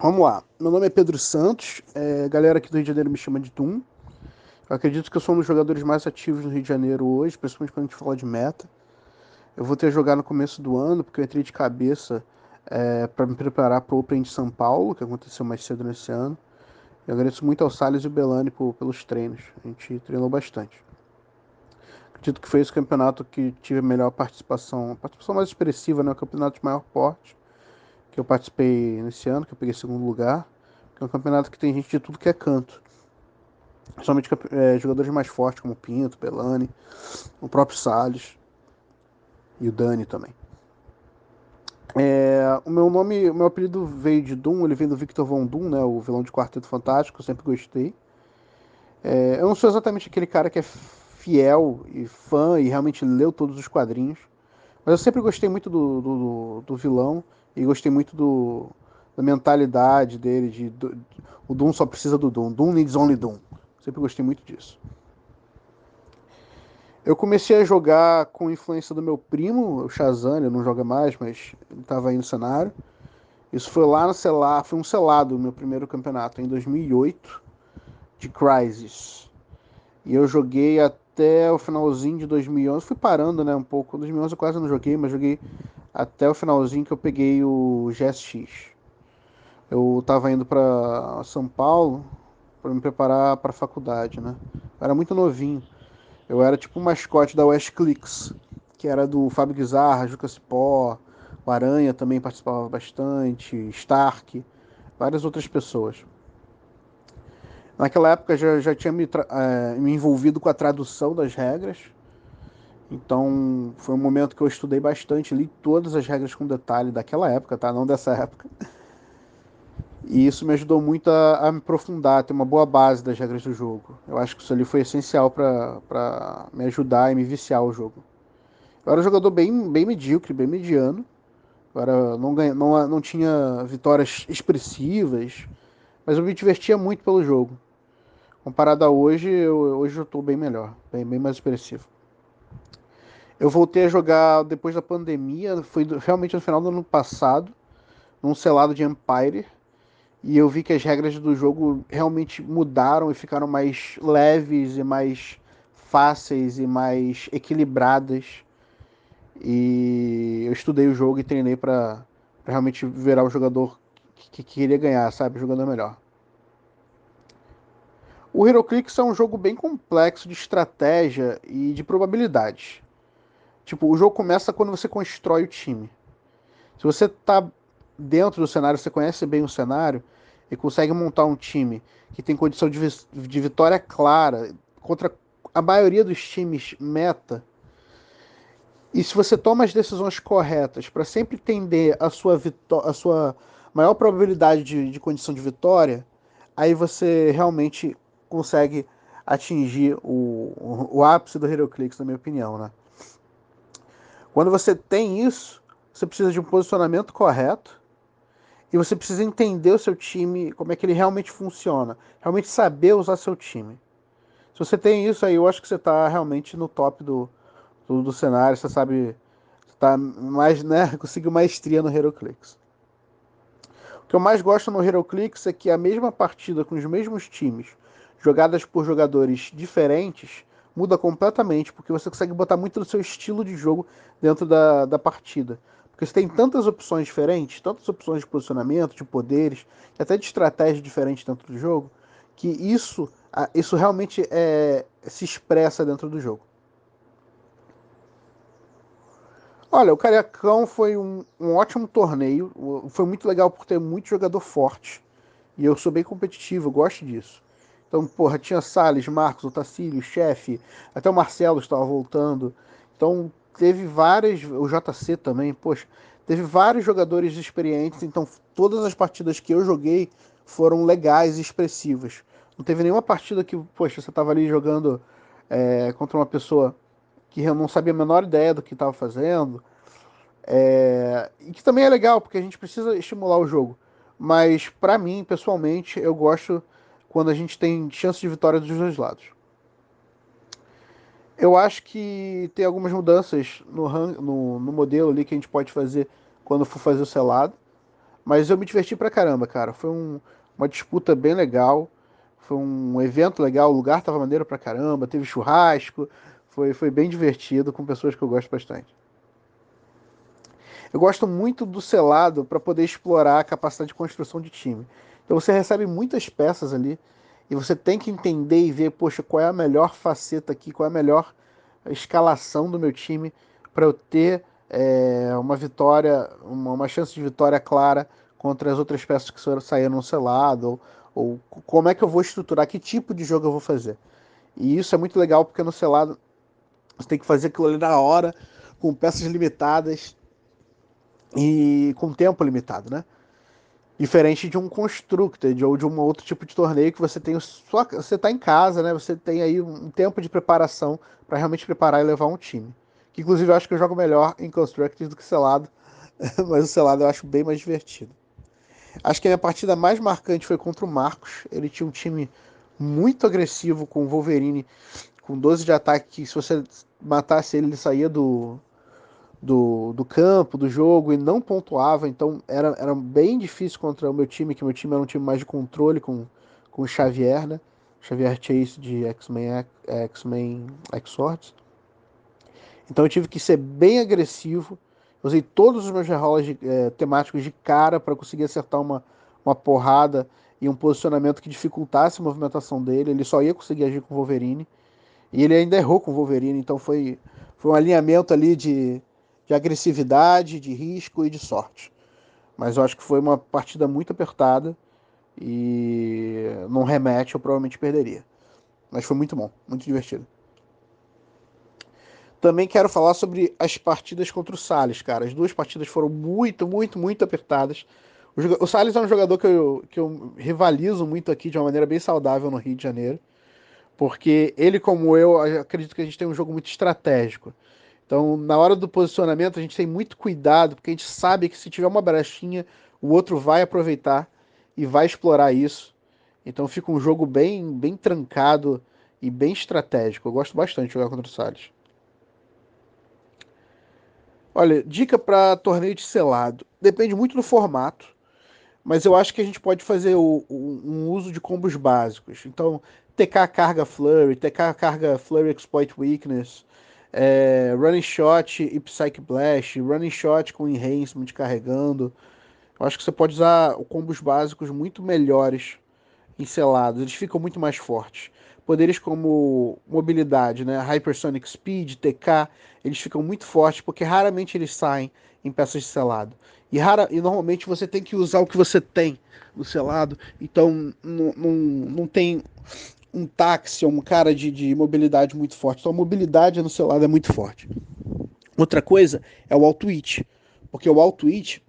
Vamos lá. Meu nome é Pedro Santos. A galera aqui do Rio de Janeiro me chama de Doom. Eu acredito que eu sou um dos jogadores mais ativos no Rio de Janeiro hoje, principalmente quando a gente fala de meta. Eu vou ter a jogar no começo do ano, porque eu entrei de cabeça para me preparar para o Open de São Paulo, que aconteceu mais cedo nesse ano. Eu agradeço muito ao Salles e ao Belani pelos treinos. A gente treinou bastante. Acredito que foi esse campeonato que tive a melhor participação, a participação mais expressiva, né? O campeonato de maior porte que eu participei nesse ano, que eu peguei segundo lugar. Que é um campeonato que tem gente de tudo que é canto. Somente jogadores mais fortes, como Pinto, Belani, o próprio Salles e o Dani também. O meu apelido veio de Doom, ele vem do Victor Von Doom, né, o vilão de Quarteto Fantástico, eu sempre gostei. Eu não sou exatamente aquele cara que é fiel e fã e realmente leu todos os quadrinhos, mas eu sempre gostei muito do vilão e gostei muito da mentalidade dele, o Doom só precisa do Doom, Doom needs only Doom. Sempre gostei muito disso. Eu comecei a jogar com influência do meu primo, o Shazam, ele não joga mais, mas ele estava aí no cenário. Isso foi lá no Selado, foi um selado, o meu primeiro campeonato, em 2008, de Crysis. E eu joguei até o finalzinho de 2011, fui parando, né, um pouco. Em 2011 eu quase não joguei, mas joguei até o finalzinho que eu peguei o GSX. Eu estava indo para São Paulo para me preparar para a faculdade, né? Eu era muito novinho. Eu era tipo o mascote da West Clicks, que era do Fábio Guizarra, Juca Cipó, o Aranha também participava bastante, Stark, várias outras pessoas. Naquela época já tinha me envolvido com a tradução das regras, então foi um momento que eu estudei bastante, li todas as regras com detalhe daquela época, tá? Não dessa época. E isso me ajudou muito a me aprofundar, a ter uma boa base das regras do jogo. Eu acho que isso ali foi essencial para me ajudar e me viciar o jogo. Eu era um jogador bem medíocre, bem mediano. Eu era, não tinha vitórias expressivas, mas eu me divertia muito pelo jogo. Comparado a hoje, hoje eu estou bem melhor, bem mais expressivo. Eu voltei a jogar depois da pandemia, foi realmente no final do ano passado, num selado de Empire, e eu vi que as regras do jogo realmente mudaram e ficaram mais leves e mais fáceis e mais equilibradas. E eu estudei o jogo e treinei para realmente virar o jogador que queria ganhar, sabe? O jogador melhor. O HeroClix é um jogo bem complexo de estratégia e de probabilidades. Tipo, o jogo começa quando você constrói o time. Se você tá dentro do cenário, você conhece bem o cenário e consegue montar um time que tem condição de vitória clara contra a maioria dos times meta. E se você toma as decisões corretas para sempre tender a sua maior probabilidade de condição de vitória, aí você realmente consegue atingir o ápice do HeroClix, na minha opinião, né? Quando você tem isso, você precisa de um posicionamento correto e você precisa entender o seu time, como é que ele realmente funciona, realmente saber usar seu time. Se você tem isso aí, eu acho que você está realmente no top do cenário, você sabe, você tá mais, né, conseguiu maestria no HeroClix. O que eu mais gosto no HeroClix é que a mesma partida com os mesmos times, jogadas por jogadores diferentes, muda completamente, porque você consegue botar muito do seu estilo de jogo dentro da partida. Porque você tem tantas opções diferentes, tantas opções de posicionamento, de poderes, e até de estratégia diferente dentro do jogo, que isso realmente se expressa dentro do jogo. Olha, o Cariacão foi um ótimo torneio. Foi muito legal por ter muito jogador forte. E eu sou bem competitivo, eu gosto disso. Então, porra, tinha Salles, Marcos, Otacílio, Chefe, até o Marcelo estava voltando. Então, teve várias. O JC também, poxa, teve vários jogadores experientes. Então, todas as partidas que eu joguei foram legais e expressivas. Não teve nenhuma partida que, poxa, você estava ali jogando contra uma pessoa que eu não sabia a menor ideia do que estava fazendo. E que também é legal, porque a gente precisa estimular o jogo. Mas, pra mim, pessoalmente, eu gosto quando a gente tem chance de vitória dos dois lados. Eu acho que tem algumas mudanças no modelo ali que a gente pode fazer quando for fazer o selado. Mas eu me diverti pra caramba, cara. Uma disputa bem legal. Foi um evento legal. O lugar tava maneiro pra caramba. Teve churrasco. Foi bem divertido com pessoas que eu gosto bastante. Eu gosto muito do selado para poder explorar a capacidade de construção de time. Então você recebe muitas peças ali e você tem que entender e ver, poxa, qual é a melhor faceta aqui, qual é a melhor escalação do meu time para eu ter uma vitória, uma chance de vitória clara contra as outras peças que saíram no selado, ou como é que eu vou estruturar, que tipo de jogo eu vou fazer. E isso é muito legal porque no selado você tem que fazer aquilo ali na hora, com peças limitadas e com tempo limitado, né? Diferente de um Constructed ou de um outro tipo de torneio que você tem só você tá em casa, né? Você tem aí um tempo de preparação para realmente preparar e levar um time. Que inclusive eu acho que eu jogo melhor em Constructed do que Selado, mas o Selado eu acho bem mais divertido. Acho que a minha partida mais marcante foi contra o Marcos. Ele tinha um time muito agressivo com o Wolverine, com 12 de ataque, que se você matasse ele, ele saía do campo, do jogo, e não pontuava, então era bem difícil contra o meu time, que meu time era um time mais de controle com o Xavier, né? Xavier Chase de X-Men X-Swords. Então eu tive que ser bem agressivo. Usei todos os meus rerolas temáticos de cara para conseguir acertar uma porrada e um posicionamento que dificultasse a movimentação dele. Ele só ia conseguir agir com o Wolverine. E ele ainda errou com o Wolverine, então foi um alinhamento ali de agressividade, de risco e de sorte. Mas eu acho que foi uma partida muito apertada e num rematch eu provavelmente perderia. Mas foi muito bom, muito divertido. Também quero falar sobre as partidas contra o Salles, cara. As duas partidas foram muito, muito, muito apertadas. O Salles é um jogador que eu rivalizo muito aqui de uma maneira bem saudável no Rio de Janeiro. Porque ele, como eu, acredito que a gente tem um jogo muito estratégico. Então, na hora do posicionamento, a gente tem muito cuidado, porque a gente sabe que se tiver uma brechinha, o outro vai aproveitar e vai explorar isso. Então, fica um jogo bem, bem trancado e bem estratégico. Eu gosto bastante de jogar contra o Salles. Olha, dica para torneio de selado. Depende muito do formato, mas eu acho que a gente pode fazer um uso de combos básicos. Então, TK carga Flurry, TK carga Flurry Exploit Weakness, Running Shot e Psych Blast, Running Shot com Enhancement carregando. Eu acho que você pode usar combos básicos muito melhores em selados, eles ficam muito mais fortes. Poderes como mobilidade, né? Hypersonic Speed, TK, eles ficam muito fortes porque raramente eles saem em peças de selado. E normalmente você tem que usar o que você tem no selado, então não tem um táxi ou um cara de mobilidade muito forte. Então a mobilidade no selado é muito forte. Outra coisa é o Outwit, porque o Outwit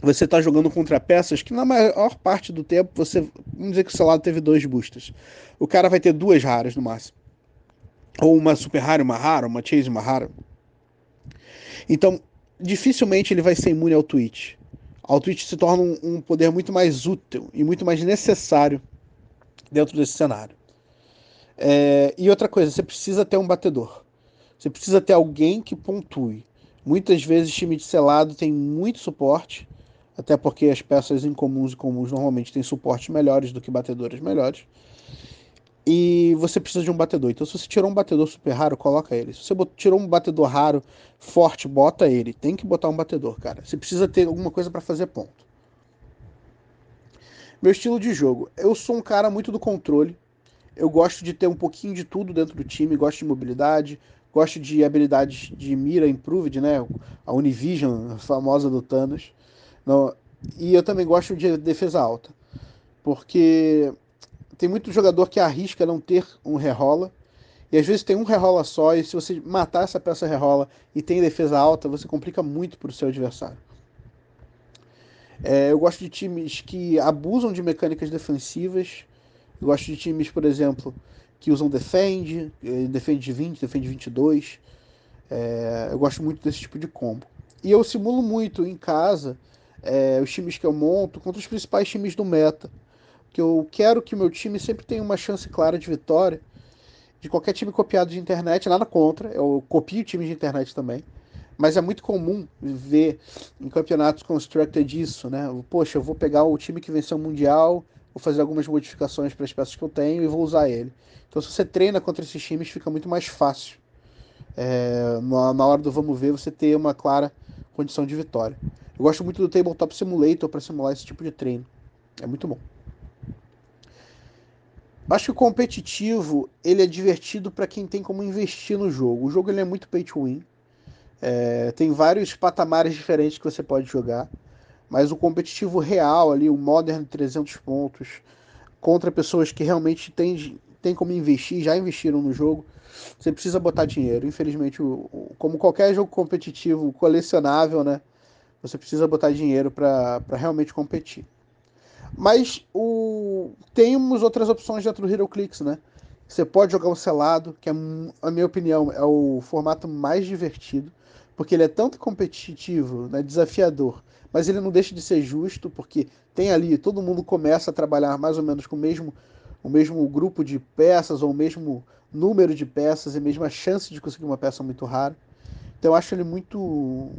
você está jogando contra peças que na maior parte do tempo você, vamos dizer que o seu lado teve dois boosters. O cara vai ter duas raras no máximo. Ou uma super rara, uma rara, uma chase, uma rara. Então, dificilmente ele vai ser imune ao Twitch. Ao Twitch se torna um poder muito mais útil e muito mais necessário dentro desse cenário. E outra coisa, você precisa ter um batedor. Você precisa ter alguém que pontue. Muitas vezes time de selado tem muito suporte, até porque as peças incomuns e comuns normalmente têm suportes melhores do que batedores melhores. E você precisa de um batedor. Então, se você tirou um batedor super raro, coloca ele. Se você tirou um batedor raro forte, bota ele. Tem que botar um batedor, cara. Você precisa ter alguma coisa para fazer ponto. Meu estilo de jogo. Eu sou um cara muito do controle. Eu gosto de ter um pouquinho de tudo dentro do time. Gosto de mobilidade. Gosto de habilidades de mira improved, né? A Univision, a famosa do Thanos. Não, e eu também gosto de defesa alta. Porque tem muito jogador que arrisca não ter um rerola. E às vezes tem um rerola só, e se você matar essa peça rerola e tem defesa alta, você complica muito para o seu adversário. Eu gosto de times que abusam de mecânicas defensivas. Eu gosto de times, por exemplo, que usam defende de 20, defende de 22. Eu gosto muito desse tipo de combo. E eu simulo muito em casa os times que eu monto contra os principais times do meta. Que eu quero que o meu time sempre tenha uma chance clara de vitória de qualquer time copiado de internet, nada contra. Eu copio time de internet também. Mas é muito comum ver em campeonatos constructed isso, né? Poxa, eu vou pegar o time que venceu o Mundial, vou fazer algumas modificações para as peças que eu tenho e vou usar ele. Então, se você treina contra esses times, fica muito mais fácil. Na hora do vamos ver, você ter uma clara condição de vitória. Eu gosto muito do Tabletop Simulator para simular esse tipo de treino. É muito bom. Acho que o competitivo ele é divertido para quem tem como investir no jogo. O jogo ele é muito pay to win. Tem vários patamares diferentes que você pode jogar. Mas o competitivo real ali, o Modern 300 pontos, contra pessoas que realmente têm como investir, já investiram no jogo, você precisa botar dinheiro. Infelizmente, como qualquer jogo competitivo colecionável, né? Você precisa botar dinheiro para realmente competir. Mas temos outras opções dentro do HeroClix, né? Você pode jogar o selado, que a minha opinião é o formato mais divertido, porque ele é tanto competitivo, né, desafiador, mas ele não deixa de ser justo, porque tem ali, todo mundo começa a trabalhar mais ou menos com o mesmo grupo de peças, ou o mesmo número de peças, e a mesma chance de conseguir uma peça muito rara. Então eu acho ele muito,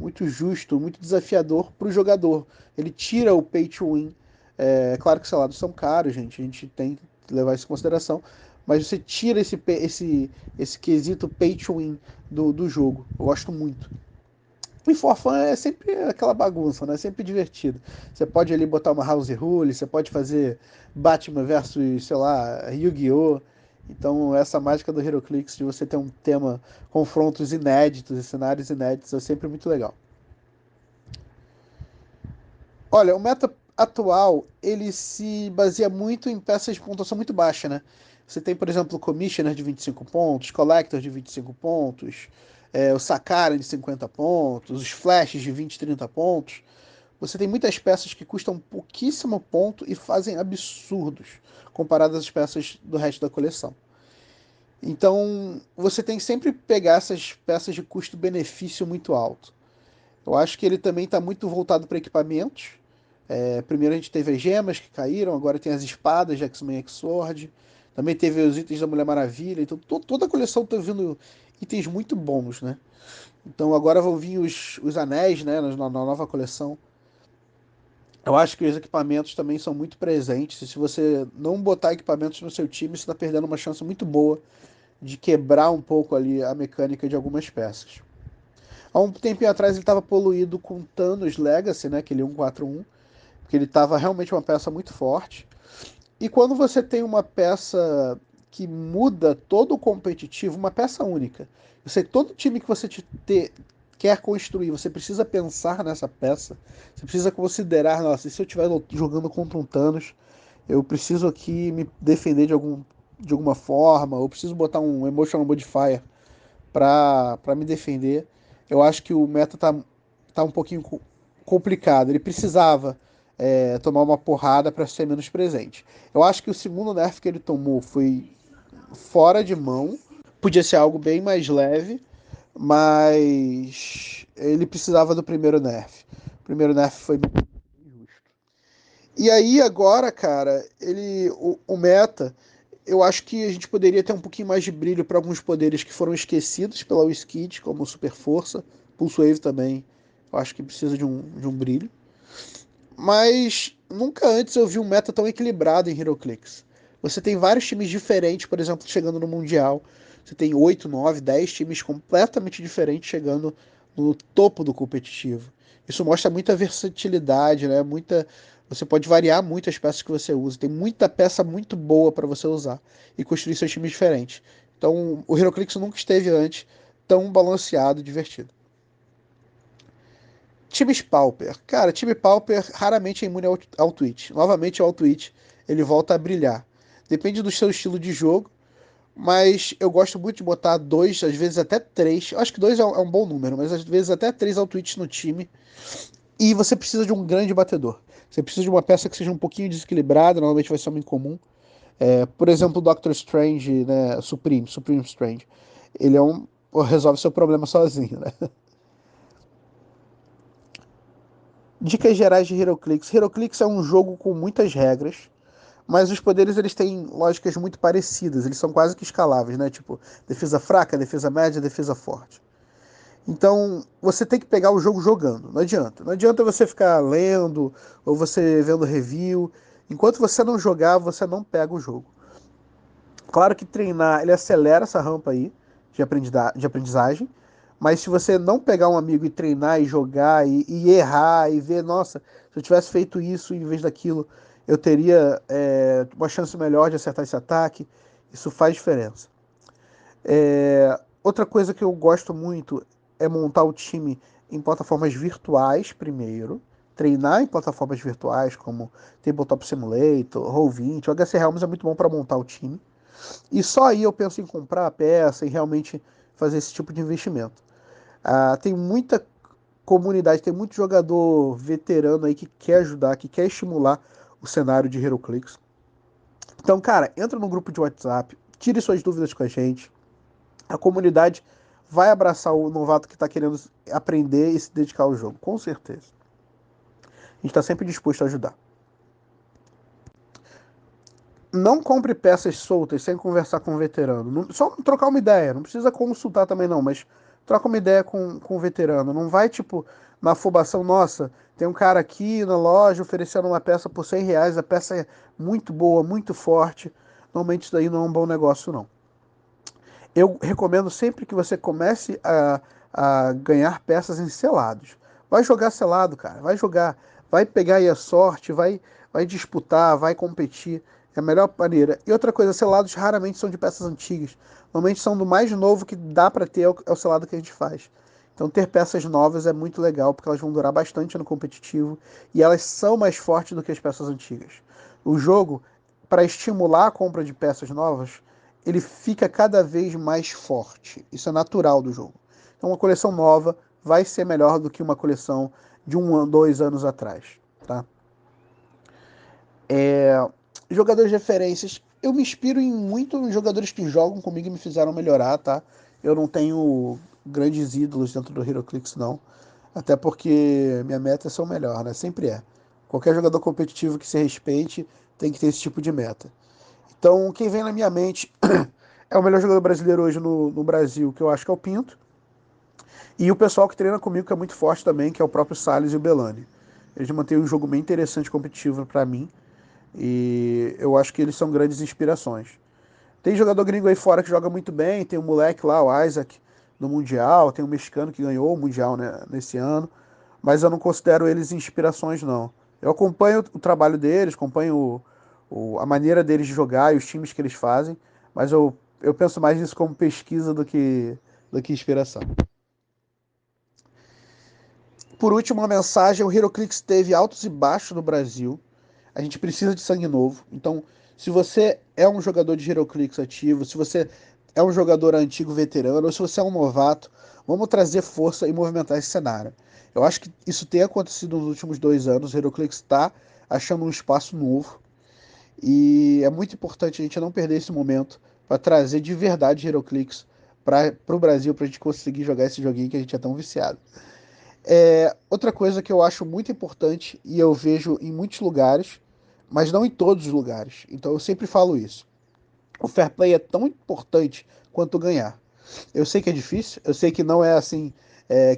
muito justo, muito desafiador para o jogador. Ele tira o pay to win. Claro que os salários são caros, gente. A gente tem que levar isso em consideração. Mas você tira esse quesito pay to win do jogo. Eu gosto muito. E For Fun é sempre aquela bagunça, né? É sempre divertido. Você pode ali botar uma House Rule, você pode fazer Batman versus, sei lá, Yu-Gi-Oh! Então, essa mágica do HeroClix de você ter um tema, confrontos inéditos e cenários inéditos é sempre muito legal. Olha, o meta atual, ele se baseia muito em peças de pontuação muito baixa, né? Você tem, por exemplo, o Commissioner de 25 pontos, Collector de 25 pontos, o Sakara de 50 pontos, os Flashes de 20, 30 pontos. Você tem muitas peças que custam pouquíssimo ponto e fazem absurdos comparadas às peças do resto da coleção. Então, você tem que sempre pegar essas peças de custo-benefício muito alto. Eu acho que ele também está muito voltado para equipamentos. Primeiro a gente teve as gemas que caíram, agora tem as espadas de X-Men X-Sword. Também teve os itens da Mulher Maravilha. Então, toda a coleção está vindo itens muito bons, né? Então agora vão vir os anéis, né, na nova coleção. Eu acho que os equipamentos também são muito presentes. E se você não botar equipamentos no seu time, você está perdendo uma chance muito boa de quebrar um pouco ali a mecânica de algumas peças. Há um tempinho atrás ele estava poluído com Thanos Legacy, né, aquele 141, porque ele estava realmente uma peça muito forte. E quando você tem uma peça que muda todo o competitivo, uma peça única, todo time que você quer construir, você precisa pensar nessa peça, você precisa considerar, nossa, e se eu estiver jogando contra um Thanos, eu preciso aqui me defender de alguma forma, eu preciso botar um Emotional Modifier para me defender. Eu acho que o meta tá um pouquinho complicado. Ele precisava tomar uma porrada para ser menos presente. Eu acho que o segundo nerf que ele tomou foi fora de mão. Podia ser algo bem mais leve, mas ele precisava do primeiro nerf. O primeiro nerf foi bem justo. E aí agora, cara, o meta, eu acho que a gente poderia ter um pouquinho mais de brilho para alguns poderes que foram esquecidos pela WizKid, como Super Força, Pulse Wave também. Eu acho que precisa de um brilho. Mas nunca antes eu vi um meta tão equilibrado em HeroClix. Você tem vários times diferentes, por exemplo, chegando no Mundial. Você tem 8, 9, 10 times completamente diferentes chegando no topo do competitivo. Isso mostra muita versatilidade, né? Você pode variar muito as peças que você usa. Tem muita peça muito boa para você usar e construir seus times diferentes. Então, o HeroClix nunca esteve antes tão balanceado e divertido. Times Pauper. Cara, time Pauper raramente é imune ao Twitch. Novamente, ao Twitch ele volta a brilhar. Depende do seu estilo de jogo, mas eu gosto muito de botar dois, às vezes até três. Eu acho que dois é um bom número, mas às vezes até três ao Twitch no time. E você precisa de um grande batedor. Você precisa de uma peça que seja um pouquinho desequilibrada, normalmente vai ser uma incomum. Por exemplo, o Doctor Strange, né, Supreme Strange. Ele resolve seu problema sozinho, né? Dicas gerais de HeroClix. HeroClix é um jogo com muitas regras, mas os poderes eles têm lógicas muito parecidas, eles são quase que escaláveis, né? Tipo, defesa fraca, defesa média, defesa forte. Então, você tem que pegar o jogo jogando, não adianta. Não adianta você ficar lendo ou você vendo review. Enquanto você não jogar, você não pega o jogo. Claro que treinar, ele acelera essa rampa aí de aprendizagem, mas se você não pegar um amigo e treinar e jogar e errar e ver, nossa, se eu tivesse feito isso em vez daquilo, eu teria uma chance melhor de acertar esse ataque, isso faz diferença. Outra coisa que eu gosto muito é montar o time em plataformas virtuais primeiro, treinar em plataformas virtuais como Tabletop Simulator, Roll20, o HC Realms é muito bom para montar o time. E só aí eu penso em comprar a peça e realmente fazer esse tipo de investimento. Tem muita comunidade, tem muito jogador veterano aí que quer ajudar, que quer estimular o cenário de HeroClix. Então, cara, entra no grupo de WhatsApp, tire suas dúvidas com a gente. A comunidade vai abraçar o novato que está querendo aprender e se dedicar ao jogo, com certeza. A gente está sempre disposto a ajudar. Não compre peças soltas sem conversar com o veterano. Só trocar uma ideia. Não precisa consultar também, não, mas troca uma ideia com o veterano. Não vai, tipo, na afobação, nossa, tem um cara aqui na loja oferecendo uma peça por R$ 100, a peça é muito boa, muito forte. Normalmente isso daí não é um bom negócio, não. Eu recomendo sempre que você comece a ganhar peças em selados. Vai jogar selado, cara. Vai jogar. Vai pegar aí a sorte, vai disputar, vai competir. É a melhor maneira. E outra coisa, selados raramente são de peças antigas. Normalmente são do mais novo que dá para ter, é o selado que a gente faz. Então ter peças novas é muito legal, porque elas vão durar bastante no competitivo e elas são mais fortes do que as peças antigas. O jogo, para estimular a compra de peças novas, ele fica cada vez mais forte. Isso é natural do jogo. Então uma coleção nova vai ser melhor do que uma coleção de 2 anos atrás. Tá? Jogadores de referências. Eu me inspiro em muitos jogadores que jogam comigo e me fizeram melhorar, tá? Eu não tenho grandes ídolos dentro do HeroClix, não. Até porque minha meta é ser o melhor, né? Sempre é. Qualquer jogador competitivo que se respeite tem que ter esse tipo de meta. Então, quem vem na minha mente é o melhor jogador brasileiro hoje no Brasil, que eu acho que é o Pinto. E o pessoal que treina comigo, que é muito forte também, que é o próprio Salles e o Belani. Eles mantêm um jogo bem interessante competitivo para mim. E eu acho que eles são grandes inspirações. Tem jogador gringo aí fora que joga muito bem. Tem um moleque lá, o Isaac, no Mundial. Tem um mexicano que ganhou o Mundial, né, nesse ano. Mas eu não considero eles inspirações, não. Eu acompanho o trabalho deles, acompanho a maneira deles de jogar e os times que eles fazem. Mas eu penso mais nisso como pesquisa do que inspiração. Por último, uma mensagem: o HeroClix teve altos e baixos no Brasil. A gente precisa de sangue novo. Então, se você é um jogador de HeroClix ativo, se você é um jogador antigo veterano, ou se você é um novato, vamos trazer força e movimentar esse cenário. Eu acho que isso tem acontecido nos últimos 2 anos. O HeroClix está achando um espaço novo. E é muito importante a gente não perder esse momento para trazer de verdade HeroClix para o Brasil, para a gente conseguir jogar esse joguinho que a gente é tão viciado. Outra coisa que eu acho muito importante e eu vejo em muitos lugares, mas não em todos os lugares. Então eu sempre falo isso. O fair play é tão importante quanto ganhar. Eu sei que é difícil, eu sei que não é assim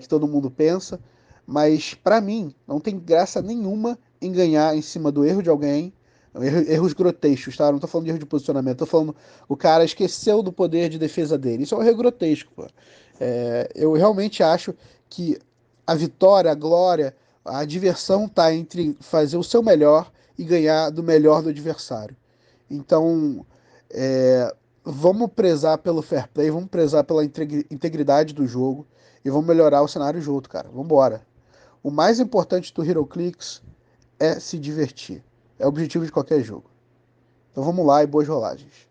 que todo mundo pensa, mas para mim não tem graça nenhuma em ganhar em cima do erro de alguém, erros grotescos, tá? Não tô falando de erro de posicionamento, tô falando o cara esqueceu do poder de defesa dele. Isso é um erro grotesco, pô. Eu realmente acho que a vitória, a glória, a diversão tá entre fazer o seu melhor e ganhar do melhor do adversário. Então, vamos prezar pelo fair play, vamos prezar pela integridade do jogo e vamos melhorar o cenário junto, cara. Vamos embora. O mais importante do HeroClix é se divertir. É o objetivo de qualquer jogo. Então vamos lá e boas rolagens.